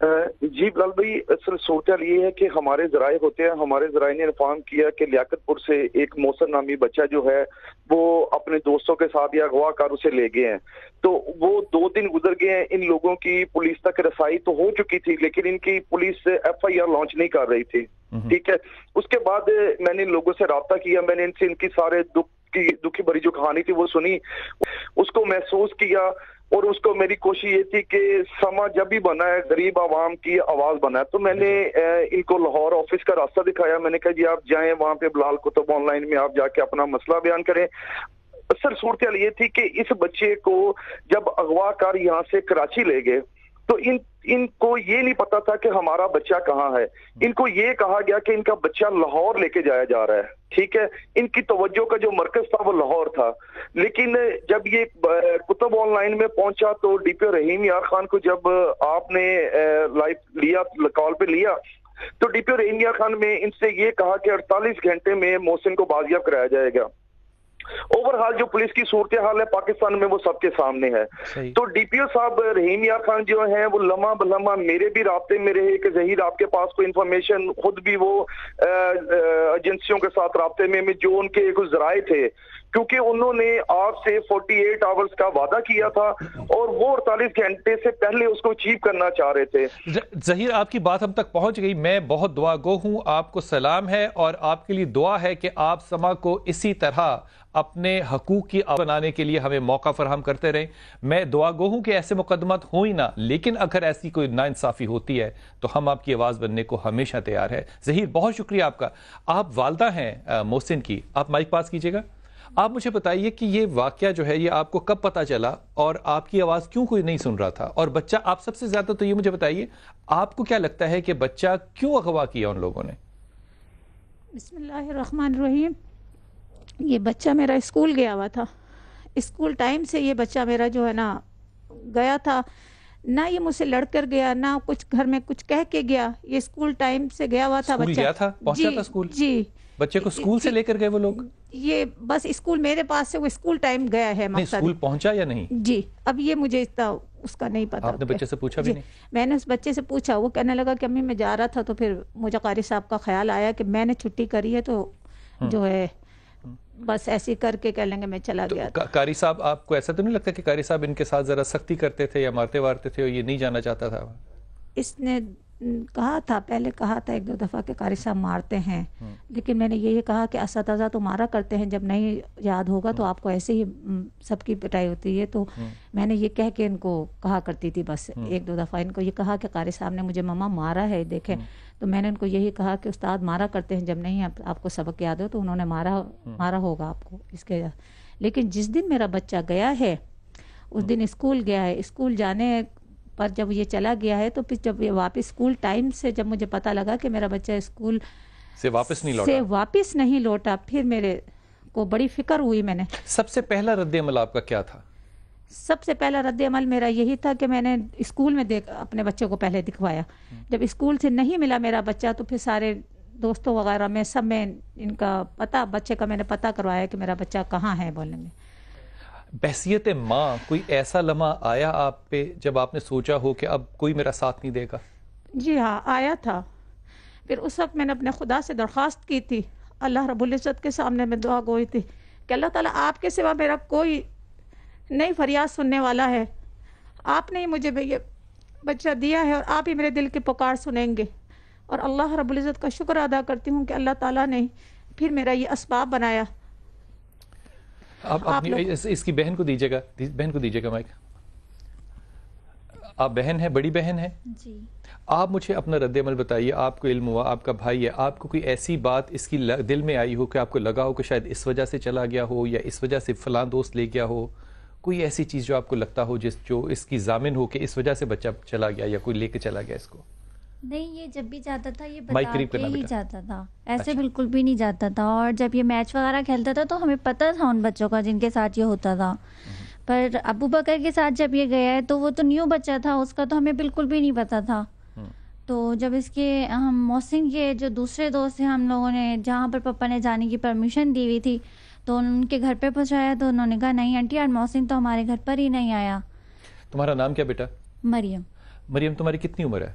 جی بلال بھائی، اصل صورتحال یہ ہے کہ ہمارے ذرائع ہوتے ہیں، ہمارے ذرائع نے انفارم کیا کہ لیاقت پور سے ایک محسن نامی بچہ جو ہے وہ اپنے دوستوں کے ساتھ یا اغوا کاروں سے لے گئے ہیں، تو وہ 2 دن گزر گئے ہیں، ان لوگوں کی پولیس تک رسائی تو ہو چکی تھی لیکن ان کی پولیس FIR لانچ نہیں کر رہی تھی، ٹھیک ہے۔ اس کے بعد میں نے ان لوگوں سے رابطہ کیا، میں نے ان سے ان کی سارے دکھی بھری جو کہانی تھی وہ سنی، اس کو محسوس کیا، اور اس کو میری کوشش یہ تھی کہ سما جب بھی بنا ہے غریب عوام کی آواز بنا ہے، تو میں نے ان کو لاہور آفس کا راستہ دکھایا، میں نے کہا جی آپ جائیں وہاں پہ بلال کتب آن لائن میں آپ جا کے اپنا مسئلہ بیان کریں۔ اصل صورتحال یہ تھی کہ اس بچے کو جب اغوا کار یہاں سے کراچی لے گئے تو ان کو یہ نہیں پتا تھا کہ ہمارا بچہ کہاں ہے، ان کو یہ کہا گیا کہ ان کا بچہ لاہور لے کے جایا جا رہا ہے، ٹھیک ہے۔ ان کی توجہ کا جو مرکز تھا وہ لاہور تھا، لیکن جب یہ کتب آن لائن میں پہنچا تو DPO رحیم یار خان کو جب آپ نے لائیو لیا، کال پہ لیا، تو DPO رحیم یار خان میں ان سے یہ کہا کہ 48 گھنٹے میں محسن کو بازیاب کرایا جائے گا۔ اوورحال جو پولیس کی صورتحال ہے پاکستان میں وہ سب کے سامنے ہے۔ تو DPO صاحب رحیم یار خان جو ہیں وہ لمحہ بلمحہ میرے بھی رابطے میں رہے کہ ظہیر آپ کے پاس کوئی انفارمیشن، خود بھی وہ ایجنسیوں کے ساتھ رابطے میں جو ان کے کچھ ذرائع تھے، کیونکہ انہوں نے آپ سے 48 آورز کا وعدہ کیا تھا اور وہ 48 گھنٹے سے پہلے اس کو اچیو کرنا چاہ رہے تھے۔ ظہیر آپ کی بات ہم تک پہنچ گئی، میں بہت دعا گو ہوں، آپ کو سلام ہے اور آپ کے لیے دعا ہے کہ آپ سما کو اسی طرح اپنے حقوق کی بنانے کے لیے ہمیں موقع فراہم کرتے رہیں۔ میں دعا گو ہوں کہ ایسے مقدمات ہوں ہی نہ، لیکن اگر ایسی کوئی ناانصافی ہوتی ہے تو ہم آپ کی آواز بننے کو ہمیشہ تیار ہے۔ ظہیر بہت شکریہ آپ کا۔ آپ والدہ ہیں محسن کی، آپ مائک پاس کیجئے گا۔ آپ مجھے بتائیے کہ یہ واقعہ جو ہے یہ آپ کو کب پتا چلا اور آپ کی آواز کیوں کوئی نہیں سن رہا تھا؟ اور بچہ، آپ سب سے زیادہ تو یہ مجھے بتائیے آپ کو کیا لگتا ہے کہ بچہ کیوں اغوا کیا ان لوگوں نے؟ بسم اللہ الرحمن الرحیم۔ یہ بچہ میرا اسکول گیا ہوا تھا، اسکول ٹائم سے یہ بچہ میرا جو ہے نا گیا تھا، نہ یہ مجھ سے لڑ کر گیا، نہ کچھ گھر میں کچھ کہہ کے گیا، یہ اسکول ٹائم سے گیا ہوا تھا بچہ۔ گیا تھا، پہنچا تھا اسکول؟ جی۔ بچے کو اسکول سے لے کر گئے وہ لوگ؟ یہ بس اسکول میرے پاس سے وہ اسکول ٹائم گیا ہے مقصد۔ اسکول پہنچا یا نہیں؟ جی، اب یہ مجھے اس کا نہیں پتا۔ آپ نے بچے سے پوچھا بھی نہیں؟ میں نے اس بچے سے پوچھا، وہ کہنے لگا کہ امی میں جا رہا تھا، تو پھر مجھے قاری صاحب کا خیال آیا کہ میں نے چھٹی کری ہے تو جو ہے بس ایسے کر کے کہہ لیں گے میں چلا گیا۔ قاری صاحب، آپ کو ایسا تو نہیں لگتا کہ قاری صاحب ان کے ساتھ ذرا سختی کرتے تھے یا مارتے وارتے تھے اور یہ نہیں جانا چاہتا تھا؟ اس نے کہا تھا، پہلے کہا تھا 1-2 دفعہ کہ قاری صاحب مارتے ہیں، لیکن میں نے یہی کہا کہ اساتذہ تو مارا کرتے ہیں، جب نہیں یاد ہوگا تو آپ کو ایسے ہی سب کی پٹائی ہوتی ہے، تو میں نے یہ کہہ کے ان کو کہا کرتی تھی، بس 1-2 دفعہ ان کو یہ کہا کہ قاری صاحب نے مجھے ماما مارا ہے دیکھیں، تو میں نے ان کو یہی کہا کہ استاد مارا کرتے ہیں، جب نہیں آپ کو سبق یاد ہو تو انہوں نے مارا ہوگا آپ کو اس کے۔ لیکن جس دن میرا بچہ گیا ہے اس دن اسکول گیا ہے، اسکول جانے پر جب یہ چلا گیا ہے تو پھر جب یہ واپس اسکول ٹائم سے جب مجھے پتا لگا کہ میرا بچہ اسکول سے واپس نہیں لوٹا، پھر میرے کو بڑی فکر ہوئی۔ میں نے سب سے پہلا رد عمل آپ کا کیا تھا؟ سب سے پہلا رد عمل میرا یہی تھا کہ میں نے اسکول میں اپنے بچے کو پہلے دکھوایا، جب اسکول سے نہیں ملا میرا بچہ تو پھر سارے دوستوں وغیرہ میں سب میں ان کا بچے کا میں نے پتہ کروایا کہ میرا بچہ کہاں ہے بولنے میں۔ بحثیت ماں کوئی ایسا لمحہ آیا آپ پہ جب آپ نے سوچا ہو کہ اب کوئی میرا ساتھ نہیں دے گا؟ جی ہاں، آیا تھا۔ پھر اس وقت میں نے اپنے خدا سے درخواست کی تھی، اللہ رب العزت کے سامنے میں دعا گوئی تھی کہ اللہ تعالیٰ آپ کے سوا میرا کوئی نہیں فریاد سننے والا ہے، آپ نے ہی مجھے یہ بچہ دیا ہے اور آپ ہی میرے دل کی پکار سنیں گے، اور اللہ رب العزت کا شکر ادا کرتی ہوں کہ اللہ تعالیٰ نے پھر میرا یہ اسباب بنایا۔ آپ اس کی بہن کو دیجیے گا مائک۔ آپ بہن ہیں، بڑی بہن ہے جی۔ آپ مجھے اپنا رد عمل بتائیے، آپ کو علم ہوا، آپ کا بھائی ہے، آپ کو کوئی ایسی بات اس کی دل میں آئی ہو کہ آپ کو لگا ہو کہ شاید اس وجہ سے چلا گیا ہو یا اس وجہ سے فلاں دوست لے گیا ہو، کوئی ایسی چیز جو آپ کو لگتا ہو جو اس کی ضامن ہو کہ اس وجہ سے بچہ چلا گیا یا کوئی لے کے چلا گیا اس کو؟ نہیں، یہ جب بھی جاتا تھا یہ بتا کے ہی جاتا تھا، ایسے بالکل بھی نہیں جاتا تھا، اور جب یہ میچ وغیرہ کھیلتا تھا تو ہمیں پتہ تھا ان بچوں کا جن کے ساتھ یہ ہوتا تھا، پر ابو بکر کے ساتھ جب یہ گیا ہے تو وہ تو نیو بچہ تھا، اس کا تو ہمیں بالکل بھی نہیں پتا تھا۔ تو جب اس کے ہم محسن کے جو دوسرے دوست ہیں، ہم لوگوں نے جہاں پر پپا نے جانے کی پرمیشن دی ہوئی تھی تو ان کے گھر پہ پہنچایا تو انہوں نے کہا نہیں آنٹی، اور محسن تو ہمارے گھر پر ہی نہیں آیا۔ تمہارا نام کیا بیٹا؟ مریم۔ مریم، تمہاری کتنی عمر ہے؟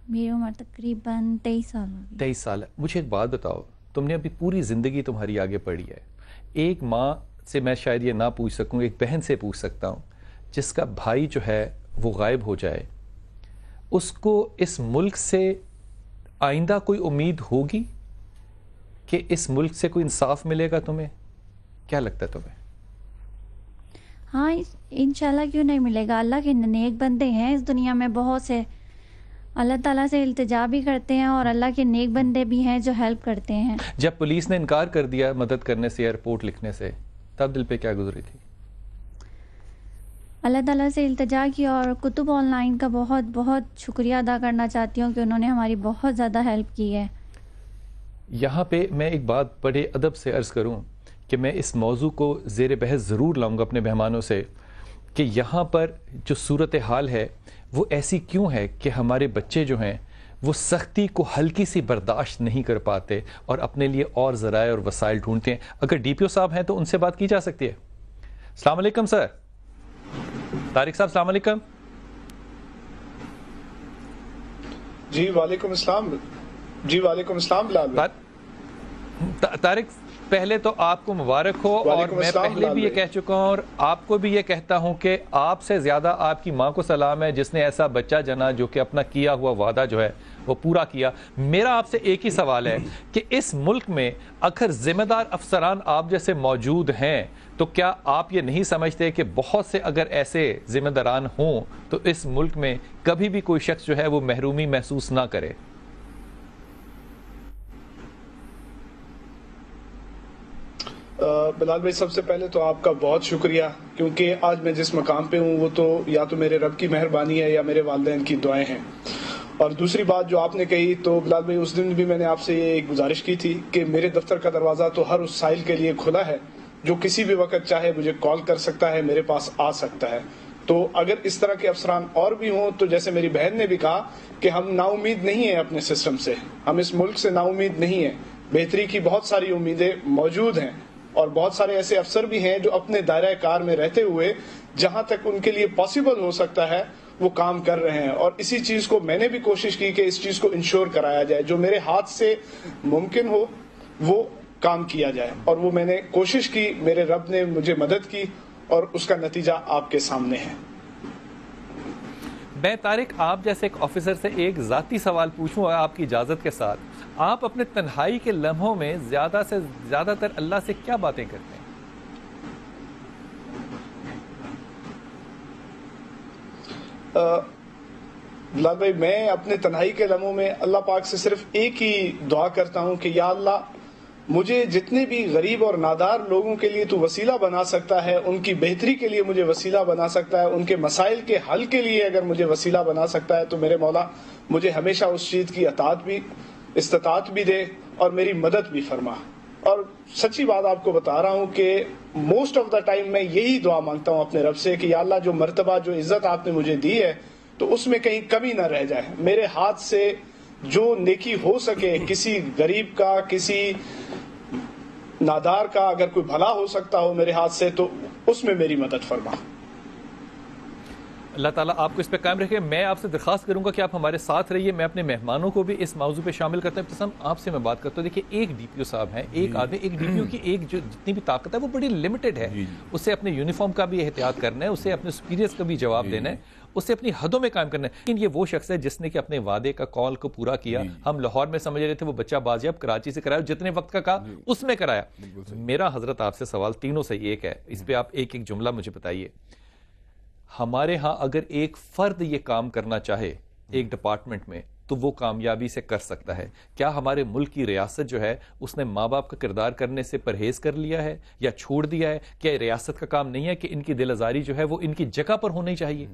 میری عمر تقریباً 23 سال ہوگی. 23 سال. مجھے ایک بات بتاؤ, تم نے ابھی پوری زندگی تمہاری آگے پڑھی ہے. ایک ماں سے میں شاید یہ نہ پوچھ سکوں, ایک بہن سے پوچھ سکتا ہوں جس کا بھائی جو ہے وہ غائب ہو جائے, اس کو اس ملک سے آئندہ کوئی امید ہوگی کہ اس ملک سے کوئی انصاف ملے گا تمہیں؟ کیا لگتا ہے تمہیں؟ ہاں انشاءاللہ کیوں نہیں ملے گا. اللہ کے نیک بندے ہیں اس دنیا میں بہت سے, اللہ تعالیٰ سے التجا بھی کرتے ہیں اور اللہ کے نیک بندے بھی ہیں جو ہیلپ کرتے ہیں. جب پولیس نے انکار کر دیا مدد کرنے سے یا رپورٹ لکھنے سے, تب دل پہ کیا گزری تھی؟ اللہ تعالیٰ سے التجا کی اور کتب آن لائن کا بہت بہت شکریہ ادا کرنا چاہتی ہوں کہ انہوں نے ہماری بہت زیادہ ہیلپ کی ہے. یہاں پہ میں ایک بات بڑے ادب سے عرض کروں کہ میں اس موضوع کو زیر بحث ضرور لاؤں گا اپنے مہمانوں سے کہ یہاں پر جو صورتحال ہے وہ ایسی کیوں ہے کہ ہمارے بچے جو ہیں وہ سختی کو ہلکی سی برداشت نہیں کر پاتے اور اپنے لیے اور ذرائع اور وسائل ڈھونڈتے ہیں. اگر ڈی پی او صاحب ہیں تو ان سے بات کی جا سکتی ہے. السلام علیکم سر. طارق صاحب السلام علیکم. جی وعلیکم السلام. جی وعلیکم السلام بلال. طارق پہلے تو آپ کو مبارک ہو, اور میں پہلے بھی یہ کہہ چکا ہوں اور آپ کو بھی یہ کہتا ہوں کہ آپ سے زیادہ آپ کی ماں کو سلام ہے جس نے ایسا بچہ جنا جو کہ اپنا کیا ہوا وعدہ جو ہے وہ پورا کیا. میرا آپ سے ایک ہی سوال ہے کہ اس ملک میں اگر ذمہ دار افسران آپ جیسے موجود ہیں تو کیا آپ یہ نہیں سمجھتے کہ بہت سے اگر ایسے ذمہ داران ہوں تو اس ملک میں کبھی بھی کوئی شخص جو ہے وہ محرومی محسوس نہ کرے؟ بلال بھائی سب سے پہلے تو آپ کا بہت شکریہ, کیونکہ آج میں جس مقام پہ ہوں وہ تو یا تو میرے رب کی مہربانی ہے یا میرے والدین کی دعائیں ہیں. اور دوسری بات جو آپ نے کہی تو بلال بھائی اس دن بھی میں نے آپ سے یہ ایک گزارش کی تھی کہ میرے دفتر کا دروازہ تو ہر اس سائل کے لیے کھلا ہے جو کسی بھی وقت چاہے مجھے کال کر سکتا ہے, میرے پاس آ سکتا ہے. تو اگر اس طرح کے افسران اور بھی ہوں تو جیسے میری بہن نے بھی کہا کہ ہم نا امید نہیں ہیں اپنے سسٹم سے, ہم اس ملک سے نا امید نہیں ہیں. بہتری کی بہت ساری امیدیں موجود ہیں اور بہت سارے ایسے افسر بھی ہیں جو اپنے دائرہ کار میں رہتے ہوئے جہاں تک ان کے لیے پاسبل ہو سکتا ہے وہ کام کر رہے ہیں. اور اسی چیز کو میں نے بھی کوشش کی کہ اس چیز کو انشور کرایا جائے, جو میرے ہاتھ سے ممکن ہو وہ کام کیا جائے, اور وہ میں نے کوشش کی. میرے رب نے مجھے مدد کی اور اس کا نتیجہ آپ کے سامنے ہے. میں طارق آپ جیسے ایک آفیسر سے ایک ذاتی سوال پوچھوں آپ کی اجازت کے ساتھ. آپ اپنے تنہائی کے لمحوں میں زیادہ سے زیادہ تر اللہ سے کیا باتیں کرتے ہیں؟ بلال بھائی میں اپنے تنہائی کے لمحوں میں اللہ پاک سے صرف ایک ہی دعا کرتا ہوں کہ یا اللہ مجھے جتنے بھی غریب اور نادار لوگوں کے لیے تو وسیلہ بنا سکتا ہے, ان کی بہتری کے لیے مجھے وسیلہ بنا سکتا ہے, ان کے مسائل کے حل کے لیے اگر مجھے وسیلہ بنا سکتا ہے تو میرے مولا مجھے ہمیشہ اس چیز کی استطاعت بھی دے اور میری مدد بھی فرما. اور سچی بات آپ کو بتا رہا ہوں کہ موسٹ آف دا ٹائم میں یہی دعا مانگتا ہوں اپنے رب سے کہ یا اللہ جو مرتبہ جو عزت آپ نے مجھے دی ہے تو اس میں کہیں کمی نہ رہ جائے. میرے ہاتھ سے جو نیکی ہو سکے, کسی غریب کا, کسی نادار کا اگر کوئی بھلا ہو سکتا ہو میرے ہاتھ سے تو اس میں میری مدد فرما. اللہ تعالیٰ آپ کو اس پہ قائم رکھے. میں آپ سے درخواست کروں گا کہ آپ ہمارے ساتھ رہیے. میں اپنے مہمانوں کو بھی اس موضوع پہ شامل کرتا ہوں. ابتسام آپ سے میں بات کرتا ہوں. دیکھیے ایک ڈی پی او صاحب ہیں, ایک آدمی, ایک ڈی پی او کی ایک جو جتنی بھی طاقت ہے وہ بڑی لمیٹڈ ہے. اسے اپنے یونیفارم کا بھی احتیاط کرنا ہے, اسے اپنے سپیریئرز کا بھی جواب دینا ہے, اسے اپنی حدوں میں قائم کرنا ہے. لیکن یہ وہ شخص ہے جس نے کہ اپنے وعدے کا کال کو پورا کیا. ہم لاہور میں سمجھ رہے تھے وہ بچہ بازیاب کراچی سے کرایا, جتنے وقت کا کہا اس میں کرایا. میرا حضرت آپ سے سوال تینوں سے ایک ہے, اس پہ آپ ایک ایک جملہ مجھے بتائیے. ہمارے ہاں اگر ایک فرد یہ کام کرنا چاہے ایک ڈپارٹمنٹ میں تو وہ کامیابی سے کر سکتا ہے. کیا ہمارے ملک کی ریاست جو ہے اس نے ماں باپ کا کردار کرنے سے پرہیز کر لیا ہے یا چھوڑ دیا ہے؟ کیا ریاست کا کام نہیں ہے کہ ان کی دل آزاری جو ہے وہ ان کی جگہ پر ہونی چاہیے؟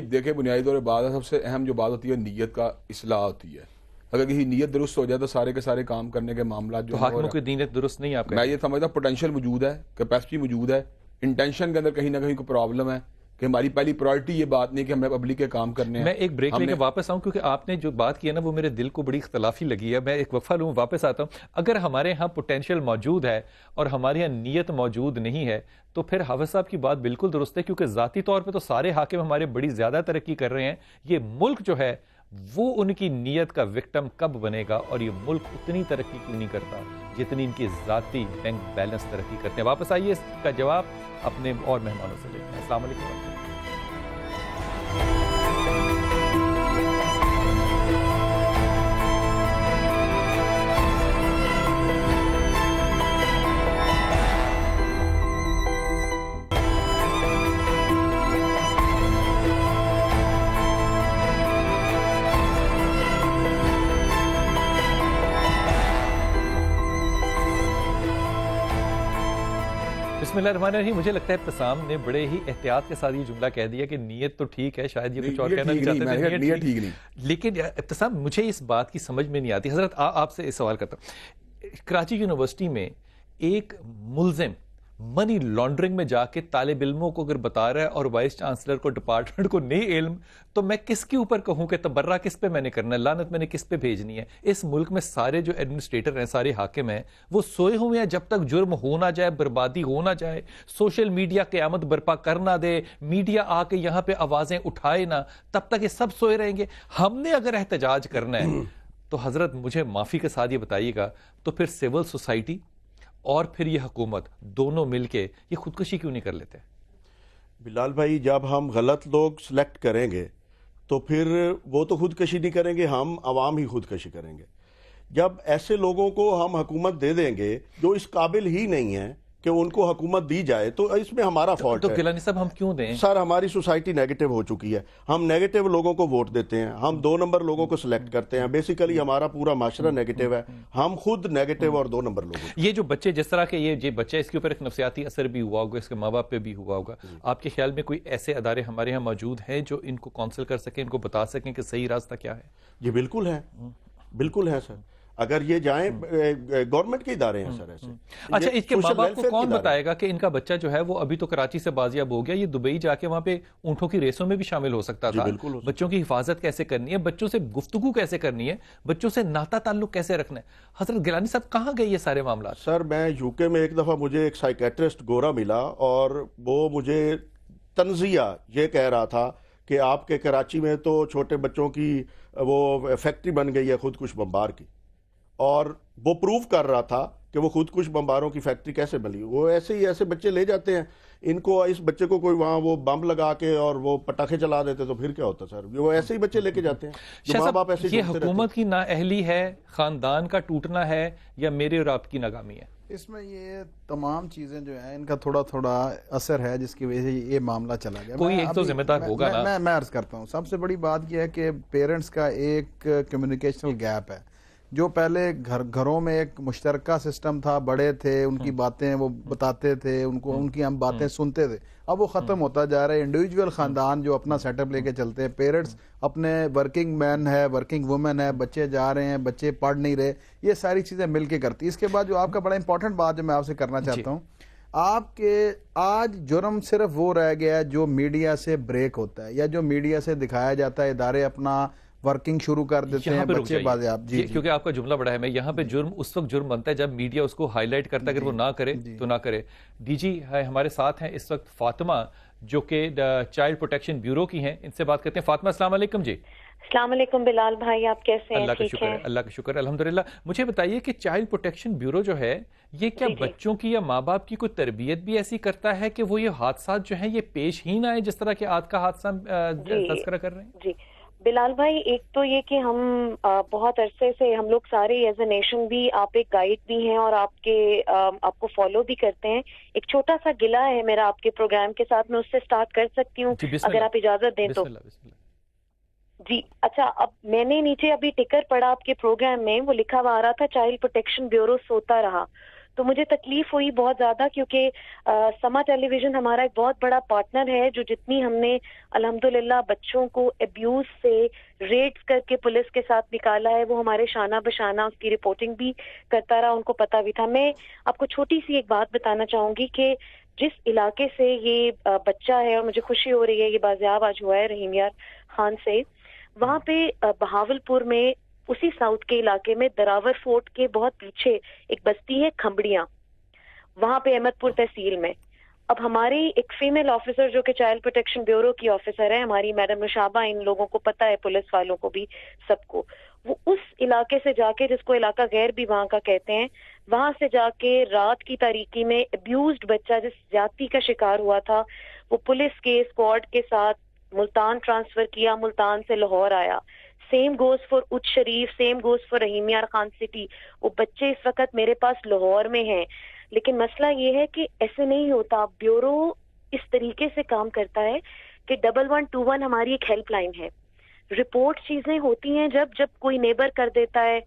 دیکھیں بنیادی طور پر سب سے اہم جو بات ہوتی ہے نیت کا اصلاح ہوتی ہے. اگر کسی نیت درست ہو جائے تو سارے کے سارے کام کرنے کے معاملات جو حاکموں کی نیت درست نہیں. آپ میں یہ سمجھتا ہوں پوٹینشیل موجود ہے, کیپیسٹی موجود ہے, انٹینشن کے اندر کہیں نہ کہیں کوئی پرابلم ہے کہ ہماری پہلی پرائرٹی یہ بات نہیں کہ ہمیں پبلک کے کام کرنے ہیں. میں ایک بریک لے کے واپس آؤں کیونکہ آپ نے جو بات کی ہے نا وہ میرے دل کو بڑی اختلافی لگی ہے. میں ایک وقفہ لوں, واپس آتا ہوں. اگر ہمارے ہاں پوٹینشیل موجود ہے اور ہمارے ہاں نیت موجود نہیں ہے تو پھر حافظ صاحب کی بات بالکل درست ہے, کیونکہ ذاتی طور پہ تو سارے حاکم ہمارے بڑی زیادہ ترقی کر رہے ہیں. یہ ملک جو ہے وہ ان کی نیت کا وکٹم کب بنے گا اور یہ ملک اتنی ترقی کیوں نہیں کرتا جتنی ان کی ذاتی بینک بیلنس ترقی کرتے ہیں؟ واپس آئیے اس کا جواب اپنے اور مہمانوں سے لیتے ہیں. السلام علیکم. بسم اللہ الرحمن الرحیم. مجھے لگتا ہے ابتسام نے بڑے ہی احتیاط کے ساتھ یہ جملہ کہہ دیا کہ نیت تو ٹھیک ہے, شاید یہ کچھ اور کہنا چاہتے تھے نیت ٹھیک نہیں, لیکن ابتسام مجھے اس بات کی سمجھ میں نہیں آتی. حضرت آپ سے سوال کرتا ہوں, کراچی یونیورسٹی میں ایک ملزم منی لانڈرنگ میں جا کے طالب علموں کو اگر بتا رہا ہے اور وائس چانسلر کو ڈپارٹمنٹ کو نہیں علم, تو میں کس کے اوپر کہوں کہ تبرہ کس پہ میں نے کرنا ہے, لعنت میں نے کس پہ بھیجنی ہے؟ اس ملک میں سارے جو ایڈمنسٹریٹر ہیں, سارے حاکم ہیں, وہ سوئے ہوئے ہیں. جب تک جرم ہو نہ جائے, بربادی ہو نہ جائے, سوشل میڈیا قیامت برپا کر نہ دے, میڈیا آ کے یہاں پہ آوازیں اٹھائے نہ, تب تک یہ سب سوئے رہیں گے. ہم نے اگر احتجاج کرنا ہے تو حضرت مجھے معافی کے ساتھ یہ بتائیے گا, تو پھر سول سوسائٹی اور پھر یہ حکومت دونوں مل کے یہ خودکشی کیوں نہیں کر لیتے؟ بلال بھائی, جب ہم غلط لوگ سلیکٹ کریں گے تو پھر وہ تو خودکشی نہیں کریں گے, ہم عوام ہی خودکشی کریں گے. جب ایسے لوگوں کو ہم حکومت دے دیں گے جو اس قابل ہی نہیں ہیں کہ ان کو حکومت دی جائے, تو اس میں ہمارا فالٹ ہے. تو گیلانی صاحب ہم کیوں دیں؟ سر, ہماری سوسائٹی نیگیٹو ہو چکی ہے. ہم نیگیٹو لوگوں کو ووٹ دیتے ہیں, ہم 2 نمبر لوگوں کو سلیکٹ کرتے ہیں. بیسیکلی ہمارا پورا معاشرہ نیگیٹو ہے, ہم خود نیگیٹو اور 2 نمبر لوگوں. یہ جو بچے جس طرح کے یہ بچے, اس کے اوپر ایک نفسیاتی اثر بھی ہوا ہوگا, اس کے ماں باپ پہ بھی ہوا ہوگا. آپ کے خیال میں کوئی ایسے ادارے ہمارے یہاں موجود ہیں جو ان کو کونسل کر سکیں, ان کو بتا سکیں کہ صحیح راستہ کیا ہے؟ جی بالکل ہے, بالکل ہے سر. اگر یہ جائیں, گورنمنٹ کے ادارے ہیں سر ایسے. اچھا, اس کے ماں باپ کو کون بتائے گا کہ ان کا بچہ جو ہے وہ ابھی تو کراچی سے بازیاب ہو گیا, یہ دبئی جا کے وہاں پہ اونٹوں کی ریسوں میں بھی شامل ہو سکتا تھا. بچوں کی حفاظت کیسے کرنی ہے, بچوں سے گفتگو کیسے کرنی ہے, بچوں سے ناتا تعلق کیسے رکھنا ہے؟ حضرت گیلانی صاحب کہاں گئے یہ سارے معاملات؟ سر, میں یو کے میں ایک دفعہ مجھے ایک سائیکیٹرسٹ گورا ملا, اور وہ مجھے تنزیہ یہ کہہ رہا تھا کہ آپ کے کراچی میں تو چھوٹے بچوں کی وہ فیکٹری بن گئی ہے خودکش بمبار کی, اور وہ پروف کر رہا تھا کہ وہ خودکش بمباروں کی فیکٹری کیسے بنی. وہ ایسے بچے لے جاتے ہیں, ان کو اس بچے کو کوئی وہاں وہ بم لگا کے اور وہ پٹاخے چلا دیتے تو پھر کیا ہوتا سر؟ وہ ایسے ہی بچے لے کے جاتے ہیں. جو ماں باپ ایسے یہ حکومت کی نااہلی ہے, خاندان کا ٹوٹنا ہے, یا میرے اور آپ کی ناکامی ہے؟ اس میں یہ تمام چیزیں جو ہیں ان کا تھوڑا تھوڑا اثر ہے جس کی وجہ سے یہ معاملہ چلا گیا. کوئی ایک تو ذمہ دار ہوگا نا. میں عرض کرتا ہوں, سب سے بڑی بات یہ ہے کہ پیرنٹس کا ایک کمیونیکیشنل گیپ ہے. جو پہلے گھروں میں ایک مشترکہ سسٹم تھا, بڑے تھے, ان کی باتیں وہ بتاتے تھے, ان کی ہم باتیں سنتے تھے, اب وہ ختم ہوتا جا رہا ہے. انڈیویجول خاندان جو اپنا سیٹ اپ لے کے چلتے ہیں, پیرنٹس اپنے ورکنگ مین ہے, ورکنگ وومن ہے, بچے جا رہے ہیں, بچے پڑھ نہیں رہے, یہ ساری چیزیں مل کے کرتی. اس کے بعد جو آپ کا بڑا امپورٹنٹ بات جو میں آپ سے کرنا چاہتا ہوں, آپ کے آج جرم صرف وہ رہ گیا جو میڈیا سے بریک ہوتا ہے یا جو میڈیا سے دکھایا جاتا ہے. ادارے اپنا ورکنگ شروع کر دیتے ہیں, بچے بازیاب. جی کیونکہ آپ کا جملہ بڑا ہے, میں یہاں پہ جرم اس وقت جرم بنتا ہے جب میڈیا اس کو ہائی لائٹ کرتا ہے, اگر وہ نہ کرے تو نہ کرے. ڈی جی ہمارے ساتھ ہیں اس وقت فاطمہ, جو کہ چائلڈ پروٹیکشن بیورو کی ہیں, ان سے بات کرتے ہیں. فاطمہ السلام علیکم. جی السلام علیکم بلال بھائی, آپ کیسے ہیں؟ اللہ کا شکر ہے, اللہ کا شکر ہے, الحمدللہ. مجھے بتائیے کہ چائلڈ پروٹیکشن بیورو جو ہے یہ کیا بچوں کی یا ماں باپ کی کوئی تربیت بھی ایسی کرتا ہے کہ وہ یہ حادثات جو ہیں یہ پیش ہی نہ آئے جس طرح کے آج کا حادثہ تذکرہ کر ررہے ہیں؟ جی بلال بھائی, ایک تو یہ کہ ہم بہت عرصے سے ہم لوگ سارے ایز اے نیشن بھی, آپ ایک گائیڈ بھی ہیں اور آپ کو فالو بھی کرتے ہیں. ایک چھوٹا سا گلہ ہے میرا آپ کے پروگرام کے ساتھ, میں اس سے سٹارٹ کر سکتی ہوں اگر آپ اجازت دیں تو؟ جی اچھا, اب میں نے نیچے ابھی ٹکر پڑا آپ کے پروگرام میں, وہ لکھا ہوا آ رہا تھا چائلڈ پروٹیکشن بیورو سوتا رہا. تو مجھے تکلیف ہوئی بہت زیادہ, کیونکہ سما ٹیلی ویژن ہمارا ایک بہت بڑا پارٹنر ہے, جو جتنی ہم نے الحمدللہ بچوں کو ابیوز سے ریڈز کر کے پولیس کے ساتھ نکالا ہے, وہ ہمارے شانہ بشانہ اس کی رپورٹنگ بھی کرتا رہا, ان کو پتہ بھی تھا. میں آپ کو چھوٹی سی ایک بات بتانا چاہوں گی کہ جس علاقے سے یہ بچہ ہے, اور مجھے خوشی ہو رہی ہے یہ بازیاب آج ہوا ہے رحیم یار خان سے, وہاں پہ بہاول پور میں اسی ساؤتھ کے علاقے میں دراور فورٹ کے بہت پیچھے ایک بستی ہے کھمبڑیاں, وہاں پہ احمد پور تحصیل میں اب ہماری ایک فیمیل آفیسر جو کہ چائلڈ پروٹیکشن بیورو کی آفیسر ہے, ہماری میڈم نشابہ, ان لوگوں کو پتہ ہے, پولیس والوں کو بھی, سب کو, وہ اس علاقے سے جا کے, جس کو علاقہ غیر بھی وہاں کا کہتے ہیں, وہاں سے جا کے رات کی تاریکی میں ابیوزڈ بچہ جس زیادتی کا شکار ہوا تھا, وہ پولیس کے اسکواڈ کے ساتھ ملتان ٹرانسفر کیا, ملتان سے لاہور آیا. سیم گوز فار اچ شریف, سیم گوز فار رحیم یار خان سٹی. وہ بچے اس وقت میرے پاس لاہور میں ہیں. لیکن مسئلہ یہ ہے کہ ایسے نہیں ہوتا. بیورو اس طریقے سے کام کرتا ہے کہ 1121 ہماری ایک ہیلپ لائن ہے. رپورٹ چیزیں ہوتی ہیں جب کوئی نیبر کر دیتا ہے,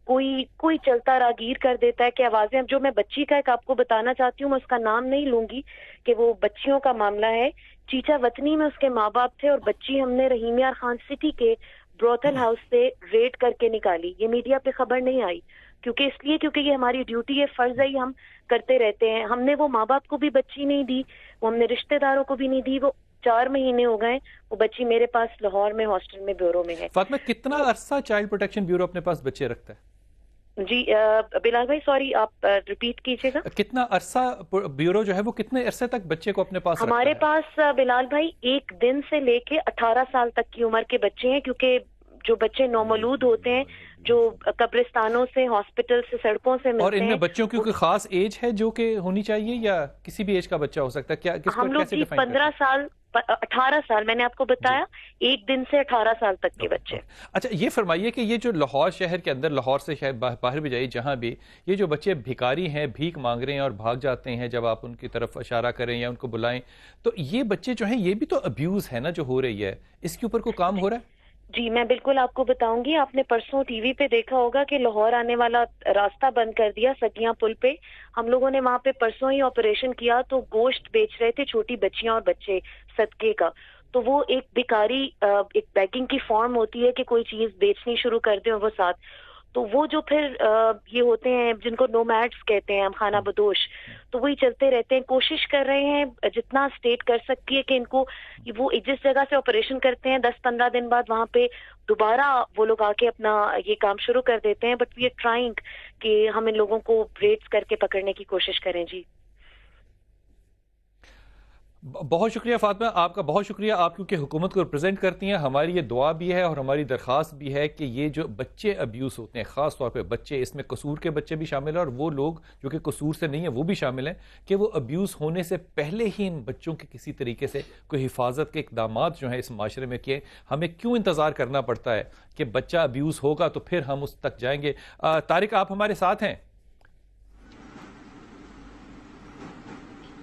کوئی چلتا راگیر کر دیتا ہے کہ آوازیں. جو میں بچی کا ایک آپ کو بتانا چاہتی ہوں, میں اس کا نام نہیں لوں گی کہ وہ بچیوں کا معاملہ ہے. چیچا وطنی میں اس کے ماں باپ تھے, اور بچی ہم نے رحیم یار خان سٹی کے بروتھل ہاؤس سے ریڈ کر کے نکالی. یہ میڈیا پہ خبر نہیں آئی کیونکہ یہ ہماری ڈیوٹی ہے, فرض ہے, یہ ہم کرتے رہتے ہیں. ہم نے وہ ماں باپ کو بھی بچی نہیں دی, وہ ہم نے رشتہ داروں کو بھی نہیں دی. وہ 4 مہینے ہو گئے, وہ بچی میرے پاس لاہور میں ہاسٹل میں بیورو میں ہے. فاطمہ, کتنا عرصہ چائلڈ پروٹیکشن بیورو اپنے پاس بچے رکھتا ہے؟ جی بلال بھائی سوری, آپ ریپیٹ کیجیے گا. کتنا عرصہ بیورو جو ہے وہ کتنے عرصے تک بچے کو اپنے پاس ہمارے پاس بلال بھائی 1 دن سے لے کے 18 سال تک کی عمر کے بچے ہیں, کیونکہ جو بچے نومولود ہوتے ہیں, جو قبرستانوں سے, ہاسپٹل سے, سڑکوں سے ملتے ہیں. اور ان میں بچوں کی کوئی خاص ایج ہے جو کہ ہونی چاہیے, یا کسی بھی ایج کا بچہ ہو سکتا ہے؟ کیا ہم لوگ 15 سال 18 سال, میں نے آپ کو بتایا 1 دن سے 18 سال تک کے بچے. اچھا, یہ فرمائیے کہ یہ جو لاہور شہر کے اندر, لاہور سے شاید باہر بھی جائیے جہاں بھی, یہ جو بچے بھکاری ہیں, بھیک مانگ رہے ہیں اور بھاگ جاتے ہیں جب آپ ان کی طرف اشارہ کریں یا ان کو بلائیں, تو یہ بچے جو ہیں یہ بھی تو ابیوز ہے نا جو ہو رہی ہے, اس کے اوپر کوئی کام ہو رہا ہے؟ جی میں بالکل آپ کو بتاؤں گی. آپ نے پرسوں ٹی وی پہ دیکھا ہوگا کہ لاہور آنے والا راستہ بند کر دیا سگیاں پل پہ. ہم لوگوں نے وہاں پہ پرسوں ہی آپریشن کیا, تو گوشت بیچ رہے تھے چھوٹی بچیاں اور بچے صدقے کا. تو وہ ایک بھکاری, ایک بیگنگ کی فارم ہوتی ہے کہ کوئی چیز بیچنی شروع کر دیں, اور وہ ساتھ تو وہ جو پھر یہ ہوتے ہیں جن کو نومیڈز کہتے ہیں, ہم خانہ بدوش, تو وہی چلتے رہتے ہیں. کوشش کر رہے ہیں جتنا اسٹیٹ کر سکتی ہے کہ ان کو, وہ جس جگہ سے آپریشن کرتے ہیں 10-15 دن بعد وہاں پہ دوبارہ وہ لوگ آ کے اپنا یہ کام شروع کر دیتے ہیں. بٹ وی آر ٹرائنگ کہ ہم ان لوگوں کو ریڈز کر کے پکڑنے کی کوشش کریں. جی بہت شکریہ فاطمہ, آپ کا بہت شکریہ. آپ کیونکہ حکومت کو ریپرزینٹ کرتی ہیں, ہماری یہ دعا بھی ہے اور ہماری درخواست بھی ہے کہ یہ جو بچے ابیوز ہوتے ہیں, خاص طور پہ بچے, اس میں قصور کے بچے بھی شامل ہیں اور وہ لوگ جو کہ قصور سے نہیں ہیں وہ بھی شامل ہیں, کہ وہ ابیوز ہونے سے پہلے ہی ان بچوں کے کسی طریقے سے کوئی حفاظت کے اقدامات جو ہیں اس معاشرے میں کیے. ہمیں کیوں انتظار کرنا پڑتا ہے کہ بچہ ابیوز ہوگا تو پھر ہم اس تک جائیں گے. طارق, آپ ہمارے ساتھ ہیں؟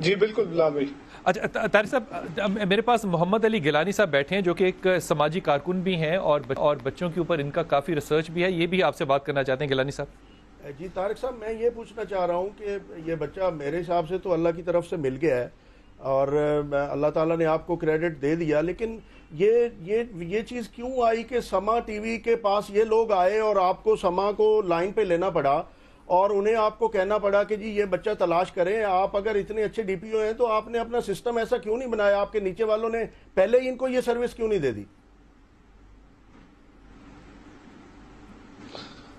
جی بالکل بلال بھائی. اچھا طارق صاحب, میرے پاس محمد علی گیلانی صاحب بیٹھے ہیں جو کہ ایک سماجی کارکن بھی ہیں اور بچوں کے اوپر ان کا کافی ریسرچ بھی ہے, یہ بھی آپ سے بات کرنا چاہتے ہیں. گیلانی صاحب. جی طارق صاحب, میں یہ پوچھنا چاہ رہا ہوں کہ یہ بچہ میرے حساب سے تو اللہ کی طرف سے مل گیا ہے اور اللہ تعالیٰ نے آپ کو کریڈٹ دے دیا, لیکن یہ چیز کیوں آئی کہ سما ٹی وی کے پاس یہ لوگ آئے اور آپ کو سما کو لائن پہ لینا پڑا اور انہیں آپ کو کہنا پڑا کہ جی یہ بچہ تلاش کریں. آپ اگر اتنے اچھے ڈی پی او ہیں تو آپ نے اپنا سسٹم ایسا کیوں نہیں بنایا, آپ کے نیچے والوں نے پہلے ہی ان کو یہ سروس کیوں نہیں دے دی؟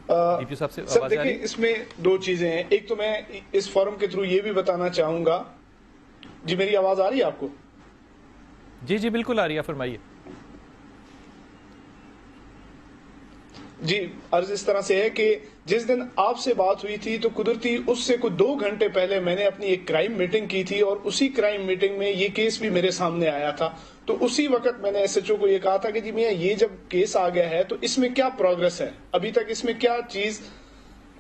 سر دیکھیں, اس میں 2 چیزیں ہیں. ایک تو میں اس فورم کے تھرو یہ بھی بتانا چاہوں گا. جی میری آواز آ رہی ہے آپ کو؟ جی جی بالکل آ رہی ہے, فرمائیے. جی عرض اس طرح سے ہے کہ جس دن آپ سے بات ہوئی تھی تو قدرتی اس سے کچھ 2 گھنٹے پہلے میں نے اپنی ایک کرائم میٹنگ کی تھی, اور اسی کرائم میٹنگ میں یہ کیس بھی میرے سامنے آیا تھا. تو اسی وقت میں نے ایس ایچ او کو یہ کہا تھا کہ جی میاں یہ جب کیس آ گیا ہے تو اس میں کیا پروگرس ہے, ابھی تک اس میں کیا چیز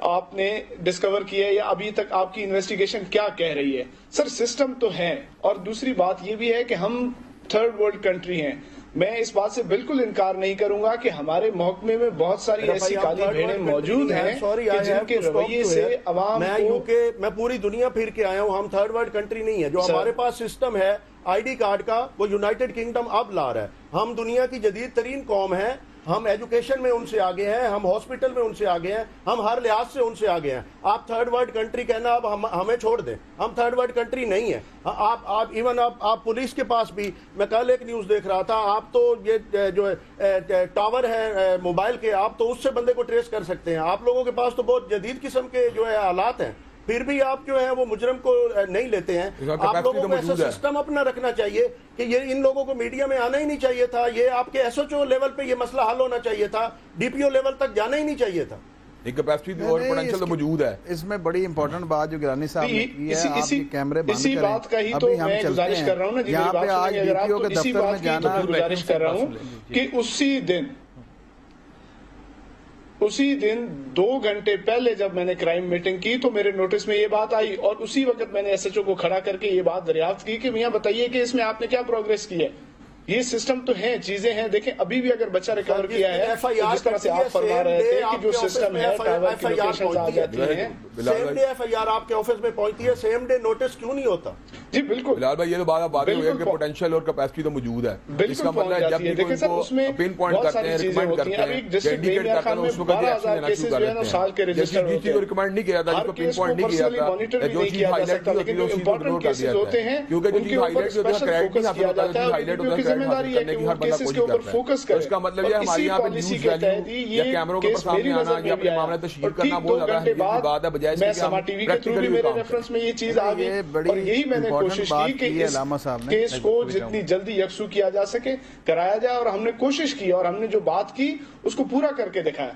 آپ نے ڈسکور کی ہے, یا ابھی تک آپ کی انویسٹیگیشن کیا کہہ رہی ہے. سر سسٹم تو ہے, اور دوسری بات یہ بھی ہے کہ ہم 3rd ورلڈ کنٹری ہیں. میں اس بات سے بالکل انکار نہیں کروں گا کہ ہمارے محکمے میں بہت ساری ایسی کالی بھیڑیں موجود ہیں کہ جن کے رویے سے عوام کو, میں پوری دنیا پھر کے آیا ہوں, ہم 3rd ورلڈ کنٹری نہیں ہے. جو ہمارے پاس سسٹم ہے آئی ڈی کارڈ کا, وہ یونائٹڈ کنگڈم اب لا رہا ہے. ہم دنیا کی جدید ترین قوم ہیں, ہم ایجوکیشن میں ان سے آگے ہیں, ہم ہاسپٹل میں ان سے آگے ہیں, ہم ہر لحاظ سے ان سے آگے ہیں. آپ 3rd ورلڈ کنٹری کہنا اب ہمیں چھوڑ دیں, ہم 3rd ورلڈ کنٹری نہیں ہیں. آپ ایون آپ پولیس کے پاس بھی, میں کل ایک نیوز دیکھ رہا تھا, آپ تو یہ جو ٹاور ہے موبائل کے, آپ تو اس سے بندے کو ٹریس کر سکتے ہیں. آپ لوگوں کے پاس تو بہت جدید قسم کے جو ہے آلات ہیں. پھر بھی آپ جو ہے وہ مجرم کو نہیں لیتے ہیں. آپ لوگوں کو ایسا سسٹم اپنا رکھنا چاہیے کہ یہ ان لوگوں کو میڈیا میں آنا ہی نہیں چاہیے تھا. یہ آپ کے ایس ایچ او لیول پہ یہ مسئلہ حل ہونا چاہیے تھا, ڈی پی او لیول تک جانا ہی نہیں چاہیے تھا. کیپیسٹی اور پوٹینشیل تو موجود ہے. اس میں بڑی امپورٹنٹ بات جو گیلانی صاحب نے کی ہے, آپ کے کیمرے بند اسی بات کا ہی تو میں گزارش کر رہا ہوں نا جی, یہاں پہ آج ڈی پی او کے دفتر میں جانا, گزارش کر رہا ہوں کہ اسی دن 2 گھنٹے پہلے جب میں نے کرائم میٹنگ کی تو میرے نوٹس میں یہ بات آئی, اور اسی وقت میں نے ایس ایچ او کو کھڑا کر کے یہ بات دریافت کی کہ میاں بتائیے کہ اس میں آپ نے کیا پروگریس کی ہے. یہ سسٹم تو ہیں, چیزیں ہیں. دیکھیں ابھی بھی اگر بچہ ریکور کیا ہے, جس طرح سے آپ فرما رہے تھے کہ جو سسٹم ہے ٹاور کی لوکیشنز آ جاتی ہیں, سیم ڈے ایف آئی آر آپ کے آفس میں پہنچتی ہے, سیم ڈے نوٹس کیوں نہیں ہوتا؟ جی بالکل بلال بھائی, یہ تو بات ہوئی ہے کہ پوٹینشیل اور کیپیسٹی تو موجود ہے. اس کا مطلب ہے جب بھی دیکھیں سر اس میں بہت ساری چیزیں ہوتی ہیں. ابھی ڈسٹرکٹ بریمیا خان میں 12,000 کیسز جو ہے نا سال کے رجسٹر ہوتے ہیں. ریکمینڈ نہیں کیا تھا, ہر کیس کو پرسنلی مانیٹر بھی نہیں کیا جا سکتا, لیکن جو امپورٹنٹ کیسز ہوتے ہیں ان کے اوپر اسپیشل فوکس کیا جاتا ہے. ڈی کی ذمہ داری ہے کہ وہ کیسز کے اوپر فوکس کرے. اس کا مطلب یہ ہماری یہاں پہ نیوز ویلیو یا کیمروں کے سامنے آنا یا اپنے معاملے تشہیر کرنا بہت زیادہ اہمیت کی بات ہے, بجائے میں سما ٹی وی کے تھرو بھی میرے ریفرنس میں یہ چیز آ گئی, اور یہی میں نے کوشش کی کہ اس کیس کو جتنی جلدی یکسو کیا جا سکے کرایا جائے, اور ہم نے کوشش کی اور ہم نے جو بات کی اس کو پورا کر کے دکھایا.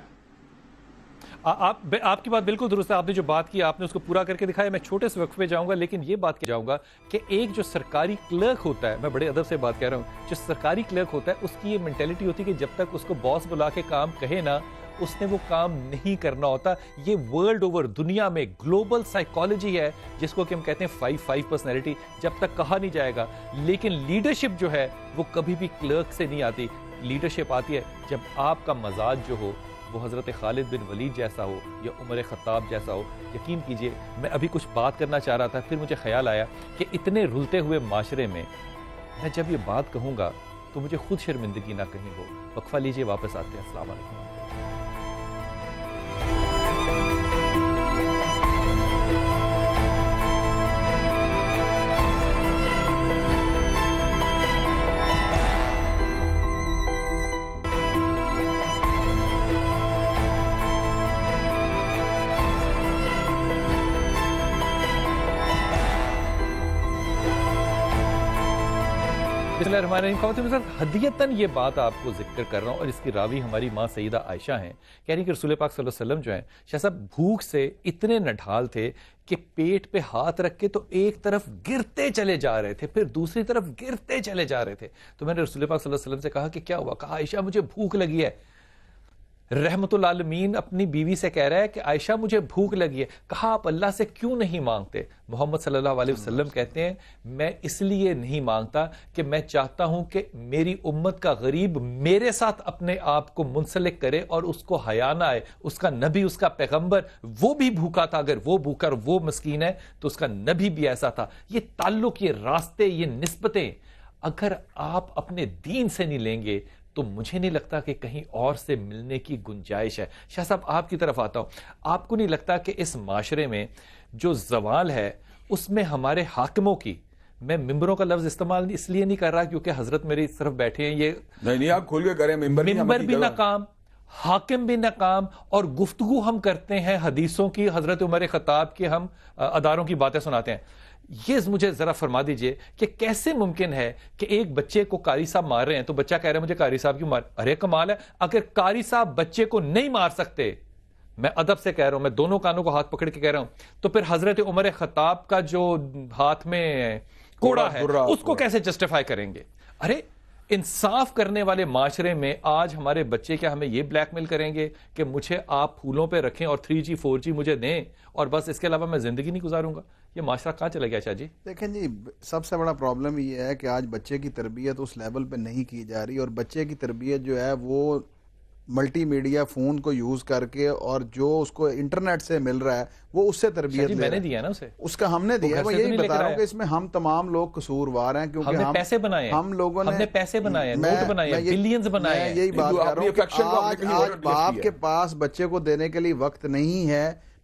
آپ کی بات بالکل درست ہے, آپ نے جو بات کی آپ نے اس کو پورا کر کے دکھایا. میں چھوٹے سے وقفے جاؤں گا, لیکن یہ بات جاؤں گا کہ ایک جو سرکاری کلرک ہوتا ہے, میں بڑے ادب سے بات کہہ رہا ہوں, جو سرکاری کلرک ہوتا ہے اس کی یہ مینٹیلٹی ہوتی ہے کہ جب تک اس کو باس بلا کے کام کہے نا, اس نے وہ کام نہیں کرنا ہوتا. یہ ورلڈ اوور دنیا میں گلوبل سائیکالوجی ہے جس کو کہ ہم کہتے ہیں 5 پرسنالٹی, جب تک کہا نہیں جائے گا. لیکن لیڈرشپ جو ہے وہ کبھی بھی کلرک سے نہیں آتی. لیڈرشپ آتی ہے جب آپ کا مزاج جو ہو وہ حضرت خالد بن ولید جیسا ہو یا عمر خطاب جیسا ہو. یقین کیجئے میں ابھی کچھ بات کرنا چاہ رہا تھا, پھر مجھے خیال آیا کہ اتنے رلتے ہوئے معاشرے میں میں جب یہ بات کہوں گا تو مجھے خود شرمندگی نہ کہیں ہو. وقفہ لیجئے, واپس آتے ہیں. السلام علیکم. بسم اللہ الرحمن الرحیم. خواتین حضرات, ہدیتاً یہ بات آپ کو ذکر کر رہا ہوں, اور اس کی راوی ہماری ماں سیدہ عائشہ ہیں. کہہ رہی کہ رسول پاک صلی اللہ علیہ وسلم جو ہیں شاہ صاحب بھوک سے اتنے نڈھال تھے کہ پیٹ پہ ہاتھ رکھ کے تو ایک طرف گرتے چلے جا رہے تھے, پھر دوسری طرف گرتے چلے جا رہے تھے. تو میں نے رسول پاک صلی اللہ علیہ وسلم سے کہا کہ کیا ہوا؟ کہا عائشہ مجھے بھوک لگی ہے. رحمت العالمین اپنی بیوی سے کہہ رہا ہے کہ عائشہ مجھے بھوک لگی ہے. کہا آپ اللہ سے کیوں نہیں مانگتے؟ محمد صلی اللہ علیہ وسلم کہتے ہیں میں اس لیے نہیں مانگتا کہ میں چاہتا ہوں کہ میری امت کا غریب میرے ساتھ اپنے آپ کو منسلک کرے اور اس کو حیا نہ آئے. اس کا نبی, اس کا پیغمبر وہ بھی بھوکا تھا, اگر وہ بھوکا اور وہ مسکین ہے تو اس کا نبی بھی ایسا تھا. یہ تعلق, یہ راستے, یہ نسبتیں اگر آپ اپنے دین سے نہیں لیں گے تو مجھے نہیں لگتا کہ کہیں اور سے ملنے کی گنجائش ہے. شاہ صاحب آپ کی طرف آتا ہوں, آپ کو نہیں لگتا کہ اس معاشرے میں جو زوال ہے اس میں ہمارے حاکموں کی, میں ممبروں کا لفظ استعمال اس لیے نہیں کر رہا کیونکہ حضرت میری طرف بیٹھے ہیں, یہ نہیں آپ کھول کے کریں, ممبر بھی ناکام, حاکم بھی ناکام, اور گفتگو ہم کرتے ہیں حدیثوں کی, حضرت عمر خطاب کے ہم اداروں کی باتیں سناتے ہیں. یہ مجھے ذرا فرما دیجئے کہ کیسے ممکن ہے کہ ایک بچے کو قاری صاحب مار رہے ہیں تو بچہ کہہ رہا ہے مجھے قاری صاحب کیوں مار؟ ارے کمال ہے, اگر قاری صاحب بچے کو نہیں مار سکتے, میں ادب سے کہہ رہا ہوں, میں دونوں کانوں کو ہاتھ پکڑ کے کہہ رہا ہوں, تو پھر حضرت عمر خطاب کا جو ہاتھ میں کوڑا ہے اس کو کیسے جسٹیفائی کریں گے؟ ارے انصاف کرنے والے معاشرے میں آج ہمارے بچے کیا ہمیں یہ بلیک میل کریں گے کہ مجھے آپ پھولوں پہ رکھیں اور 3G 4G مجھے دیں اور بس اس کے علاوہ میں زندگی نہیں گزاروں گا؟ یہ معاشرہ کہاں چلا گیا شاہ جی؟ دیکھیں جی, سب سے بڑا پرابلم یہ ہے کہ آج بچے کی تربیت اس لیول پہ نہیں کی جا رہی, اور بچے کی تربیت جو ہے وہ ملٹی میڈیا فون کو یوز کر کے اور جو اس کو انٹرنیٹ سے مل رہا ہے وہ اس سے تربیت میں نے دیا نا اسے, اس کا ہم نے دیا. میں یہی بتا رہا ہوں کہ اس میں ہم تمام لوگ قصوروار ہیں, کیونکہ ہم نے پیسے بنائے, ہم لوگوں نے پیسے بنائے, نوٹ بنائے, بلینز بنائے. یہی بات کر رہا ہوں کہ آج باپ کے پاس بچے کو دینے کے لیے وقت نہیں ہے,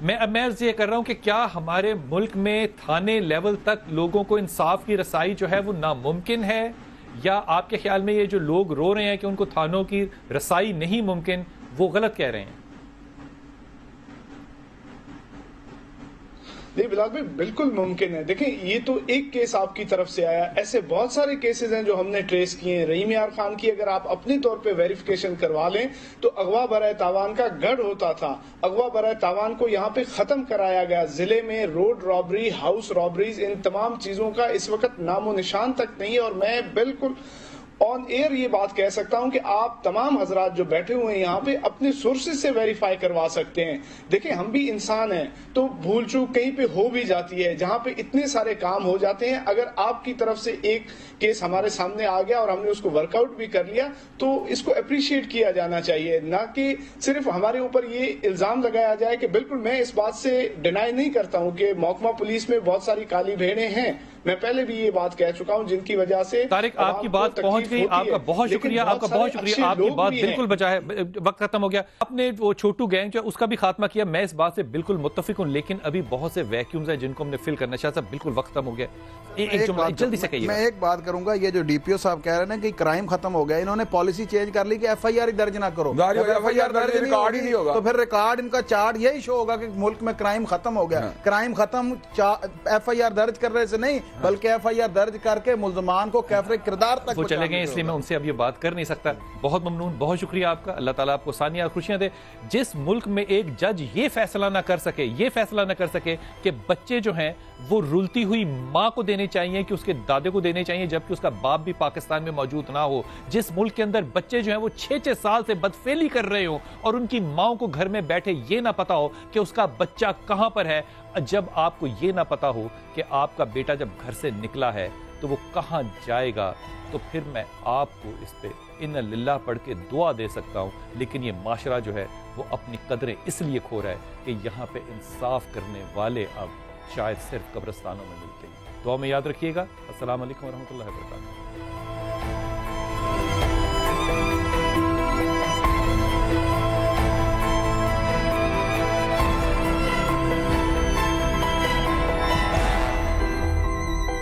میں عرض یہ کر رہا ہوں کہ کیا ہمارے ملک میں تھانے لیول تک لوگوں کو انصاف کی رسائی جو ہے وہ ناممکن ہے، یا آپ کے خیال میں یہ جو لوگ رو رہے ہیں کہ ان کو تھانوں کی رسائی نہیں ممکن، وہ غلط کہہ رہے ہیں؟ نہیں بلال بھائی، بالکل ممکن ہے. دیکھیں یہ تو ایک کیس آپ کی طرف سے آیا، ایسے بہت سارے کیسز ہیں جو ہم نے ٹریس کیے ہیں. رحیم یار خان کی اگر آپ اپنے طور پہ ویریفیکیشن کروا لیں تو اغوا برائے تاوان کا گڑھ ہوتا تھا. اغوا برائے تاوان کو یہاں پہ ختم کرایا گیا. ضلع میں روڈ رابری، ہاؤس رابریز، ان تمام چیزوں کا اس وقت نام و نشان تک نہیں ہے. اور میں بالکل آن ایئر یہ بات کہہ سکتا ہوں کہ آپ تمام حضرات جو بیٹھے ہوئے ہیں یہاں پہ اپنے سورسز سے ویریفائی کروا سکتے ہیں. دیکھیں ہم بھی انسان ہیں تو بھول چوک کہیں پہ ہو بھی جاتی ہے. جہاں پہ اتنے سارے کام ہو جاتے ہیں، اگر آپ کی طرف سے ایک کیس ہمارے سامنے آ گیا اور ہم نے اس کو ورک آؤٹ بھی کر لیا تو اس کو اپریشیٹ کیا جانا چاہیے، نہ کہ صرف ہمارے اوپر یہ الزام لگایا جائے کہ بالکل میں اس بات سے ڈینائی نہیں کرتا ہوں کہ محکمہ پولیس میں بہت ساری کالی بھیڑیں ہیں. میں پہلے بھی یہ بات کہہ چکا ہوں جن کی وجہ سے طارق آپ کی بات پہنچ گئی. آپ کا بہت شکریہ، آپ کا بہت شکریہ. آپ کی بات بالکل بچا ہے، وقت ختم ہو گیا. آپ نے وہ چھوٹو گینگ جو اس کا بھی خاتمہ کیا، میں اس بات سے بالکل متفق ہوں، لیکن ابھی بہت سے ویکیومز ہیں جن کو ہم نے فل کرنا. شاہ صاحب بالکل وقت ختم ہو گیا، ایک جملہ جلدی سے کہیے. میں ایک بات کروں گا، یہ جو ڈی پی او صاحب کہہ رہے ہیں کہ کرائم ختم ہو گیا، انہوں نے پالیسی چینج کر لی کہ ایف آئی آر درج نہ کرو. ایف آئی آر درج نہیں ہوگا تو پھر ریکارڈ ان کا چارٹ یہی شو ہوگا کہ ملک میں کرائم ختم ہو گیا. کرائم ختم ایف آئی آر درج کرنے سے نہیں بلکہ ایف آئی آر درج کر کے ملزمان کو کیفر کردار تک وہ چلے گئے، اس لیے میں ان سے اب یہ بات کر نہیں سکتا. بہت ممنون، بہت شکریہ آپ کا. اللہ تعالیٰ آپ کو ثانیہ اور خوشیاں دے. جس ملک میں ایک جج یہ فیصلہ نہ کر سکے کہ بچے جو ہیں وہ رلتی ہوئی ماں کو دینے چاہیے کہ اس کے دادے کو دینے چاہیے جبکہ اس کا باپ بھی پاکستان میں موجود نہ ہو. جس ملک کے اندر بچے جو ہیں وہ 6 سال سے بدفعلی کر رہے ہوں اور ان کی ماں کو گھر میں بیٹھے یہ نہ پتا ہو کہ اس کا بچہ کہاں پر ہے. جب آپ کو یہ نہ پتا ہو کہ آپ کا بیٹا جب گھر سے نکلا ہے تو وہ کہاں جائے گا، تو پھر میں آپ کو اس پہ انا للہ پڑھ کے دعا دے سکتا ہوں. لیکن یہ معاشرہ جو ہے وہ اپنی قدریں اس لیے کھو رہا ہے کہ یہاں پہ انصاف کرنے والے اب شاید صرف قبرستانوں میں ملتے ہیں. دعا میں یاد رکھیے گا. السلام علیکم ورحمۃ اللہ وبرکاتہ.